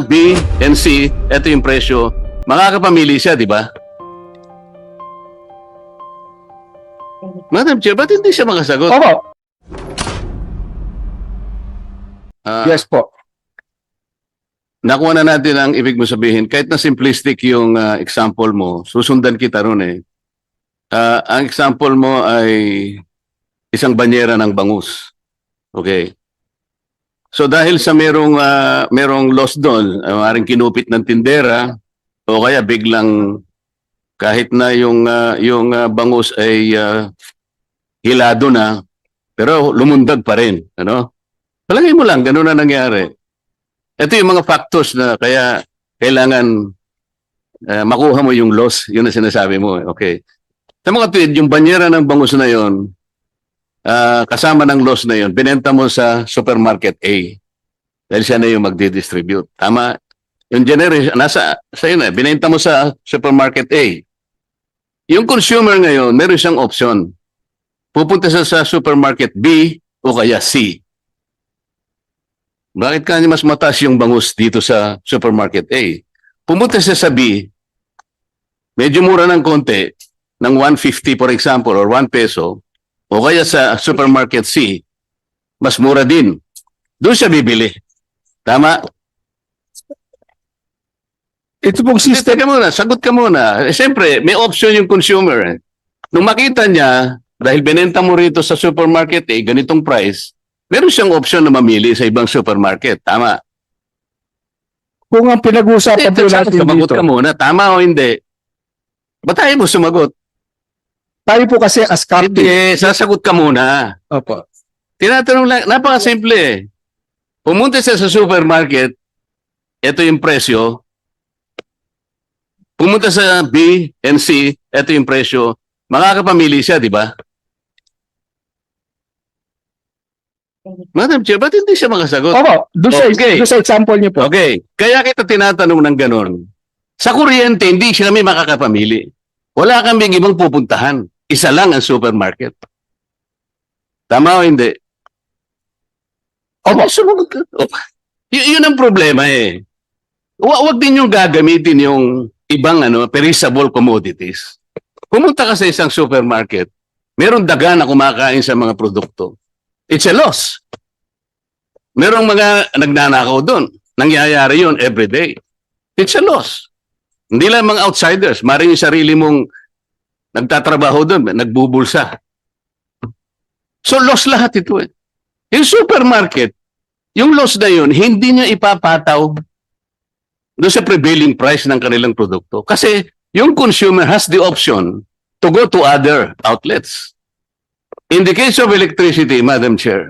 B and C, ito yung presyo, makakapamili siya, di ba? Madam Chair, ba't hindi siya makasagot? Opo. Yes po. Nakuha na natin ang ibig mo sabihin. Kahit na simplistic yung example mo, susundan kita ron eh. Ang example mo ay isang banyera ng bangus. Okay. So dahil sa merong loss doon, maaaring kinupit ng tindera o kaya biglang kahit na yung bangus ay hilado na pero lumundag pa rin, ano? Palagay mo lang ganun na nangyari. Ito yung mga factors na kaya kailangan makuha mo yung loss, yun ang sinasabi mo, okay. Sa mga tweet, yung banyera ng bangus na yon, kasama ng loss na yon, binenta mo sa supermarket A. Dahil siya na yung magdi-distribute. Tama? Yung generation, nasa sa'yo na, binenta mo sa supermarket A. Yung consumer ngayon, meron siyang option. Pupunta siya sa supermarket B o kaya C. Bakit kanya mas mataas yung bangus dito sa supermarket A? Pumunta siya sa B, medyo mura ng konti, ng 150 for example, or 1 peso, o kaya sa supermarket C, mas mura din. Doon siya bibili. Tama? Ito pong system. Teka muna, sagot ka muna. Siyempre, may option yung consumer. Nung makita niya, dahil binenta mo rito sa supermarket ganitong price, meron siyang option na mamili sa ibang supermarket. Tama? Kung ang pinag-uusapan po natin Sumagot dito, ka muna. Tama o hindi? Ba't tayo mo sumagot? tayo po kasi as captain. Hindi, sasagot ka muna. Opo. Tinatanong lang, napakasimple eh. Pumunta siya sa supermarket, ito yung presyo. Pumunta sa B and C, ito yung presyo. Makakapamili siya, di ba? Madam Chair, ba't hindi siya makasagot? Opo. Okay. Doon sa example niyo po. Okay, kaya kita tinatanong ng ganon. Sa kuryente, hindi siya kami makakapamili. Wala kami ibang pupuntahan. Isa lang ang supermarket. Tama o hindi? Opo. Sumagot ka. Yun ang problema eh. Huwag din yung gagamitin yung ibang perishable commodities. Pumunta ka sa isang supermarket, meron daga na kumakain sa mga produkto. It's a loss. Merong mga nagnanakaw doon. Nangyayari yun every day. It's a loss. Hindi lang mga outsiders. Maring yung sarili mong nagtatrabaho doon, nagbubulsa. So loss lahat ito eh. Yung supermarket, yung loss na yun, hindi niya ipapataw doon sa prevailing price ng kanilang produkto. Kasi yung consumer has the option to go to other outlets. In the case of electricity, Madam Chair,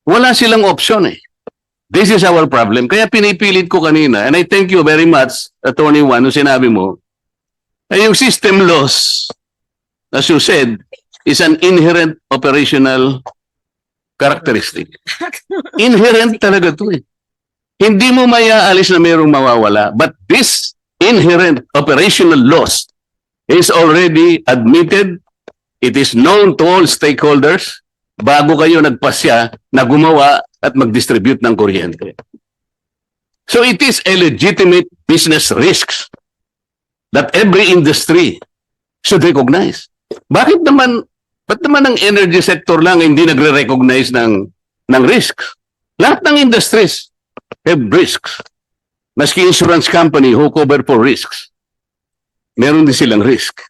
wala silang option eh. This is our problem. Kaya pinipilit ko kanina, and I thank you very much, Attorney Juan, nung sinabi mo, ay yung system loss, as you said, is an inherent operational characteristic. Inherent talaga to eh. Hindi mo mayaalis na mayroong mawawala. But this inherent operational loss is already admitted. It is known to all stakeholders bago kayo nagpasya na gumawa at mag-distribute ng kuryente. So it is a legitimate business risks that every industry should recognize. Ba't naman ang energy sector lang hindi nagre-recognize ng risks? Lahat ng industries have risks. Maski insurance company who cover for risks, meron din silang risk.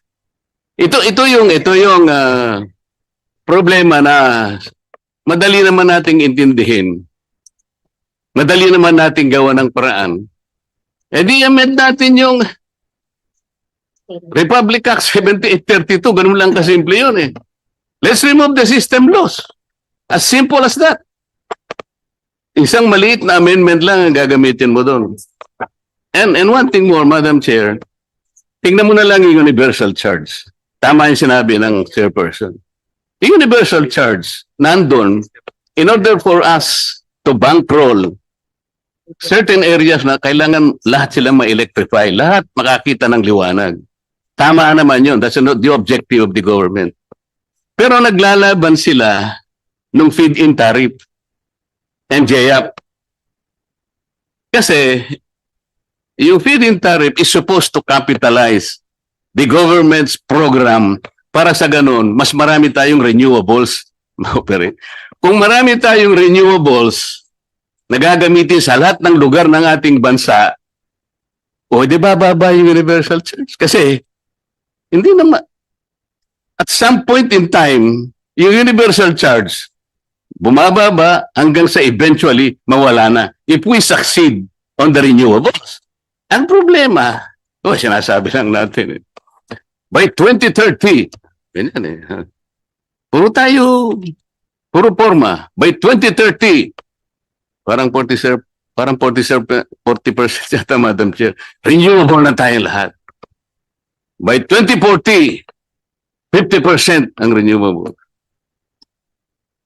Ito yung problema na madali naman nating intindihin. Madali naman nating gawa ng paraan. Di amend natin yung Republic Act 7832, ganun lang kasimple yun eh. Let's remove the system laws. As simple as that. Isang maliit na amendment lang ang gagamitin mo doon. And one thing more, Madam Chair, tingnan mo na lang yung universal charge. Tama yung sinabi ng chairperson. Yung universal charge, nandun, in order for us to bankroll certain areas na kailangan lahat sila ma-electrify, lahat makakita ng liwanag. Tama naman yun. That's not the objective of the government. Pero naglalaban sila nung feed-in tariff and JAP. Kasi yung feed-in tariff is supposed to capitalize the government's program para sa ganun, mas marami tayong renewables ma-operate. Kung marami tayong renewables na gagamitin sa lahat ng lugar ng ating bansa, o di bababa yung universal charge? Kasi, hindi naman, at some point in time, yung universal charge, bumababa hanggang sa eventually mawala na. If we succeed on the renewables. Ang problema, sinasabi lang natin, by 2030, ganyan puro forma, by 2030, parang 40% yata, Madam Chair, renewable na tayo lahat. By 2040, 50% ang renewable.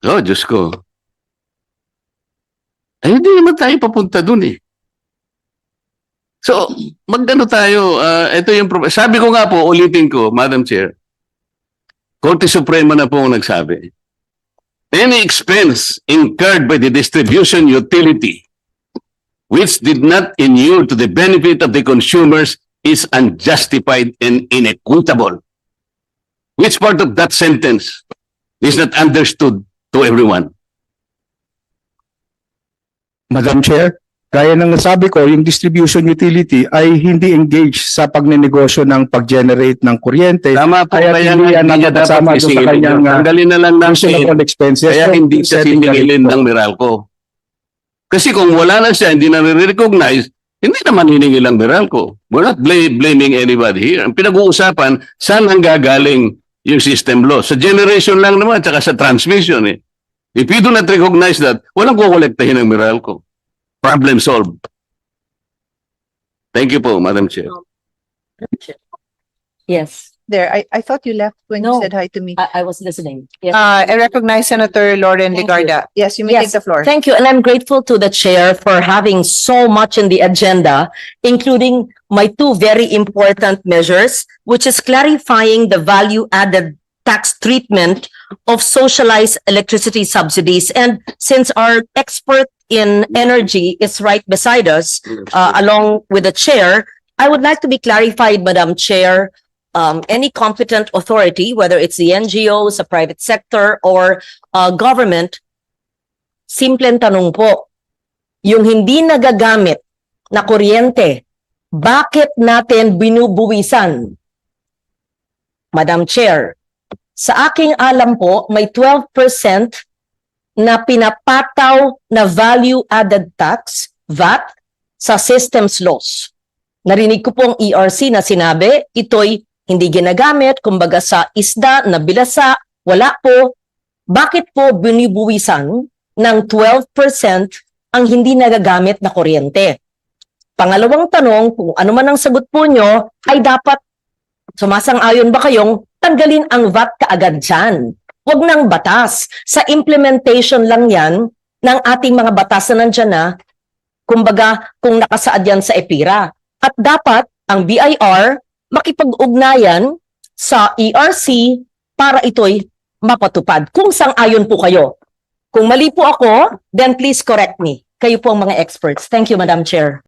Oh, Diyos ko. Ay, hindi naman tayo papunta dun eh. So, magano tayo, ito yung problem. Sabi ko nga po, ulitin ko, Madam Chair, Korte Suprema na po ang nagsabi, any expense incurred by the distribution utility which did not inure to the benefit of the consumers is unjustified and inequitable. Which part of that sentence is not understood to everyone? Madam Chair, gaya ng nasabi ko, yung distribution utility ay hindi engaged sa pagnenegosyo ng pag-generate ng kuryente. Tama po, Kaya kaya hindi nga yan hindi niya dapat nakakasama doon sa isingilin kanyang, yun. Tanggalin na lang natin, reasonable expenses. kaya So, hindi siya setting the siningilin rate ng Meralco. Kasi kung wala na siya, hindi na recognize, hindi naman hiningil ang Meralco. We're not blaming anybody here. Ang pinag-uusapan, saan ang gagaling yung system loss? Sa generation lang naman, tsaka sa transmission eh. If you do not recognize that, walang kukolektahin ng Meralco. Problem solved. Thank you po, Madam Chair. Yes, There, I thought you left when you No. said hi to me. I was listening. Yes. I recognize Senator Lauren Thank Legarda. Yes, you may Yes, take the floor. Thank you, and I'm grateful to the chair for having so much in the agenda, including my two very important measures, which is clarifying the value-added tax treatment of socialized electricity subsidies. And since our expert in energy is right beside us, along with the chair, I would like to be clarified, Madam Chair, any competent authority, whether it's the NGOs, the private sector, or government, simpleng tanong po, yung hindi nagagamit na kuryente, bakit natin binubuwisan? Madam Chair, sa aking alam po, may 12% na pinapataw na value-added tax, VAT, sa systems loss. Narinig ko pong ERC na sinabi, ito'y hindi ginagamit, kumbaga sa isda, na bilasa, wala po. Bakit po binibuwisan ng 12% ang hindi nagagamit na kuryente? Pangalawang tanong, kung ano man ang sagot po nyo, ay dapat sumasang-ayon ba kayong tanggalin ang VAT kaagad dyan? Huwag ng batas. Sa implementation lang yan ng ating mga batas na nandyan na, kumbaga kung nakasaad yan sa EPIRA. At dapat ang BIR makipag-ugnayan sa ERC para ito'y mapatupad. Kung sang-ayon po kayo. Kung mali po ako, then please correct me. Kayo po ang mga experts. Thank you, Madam Chair.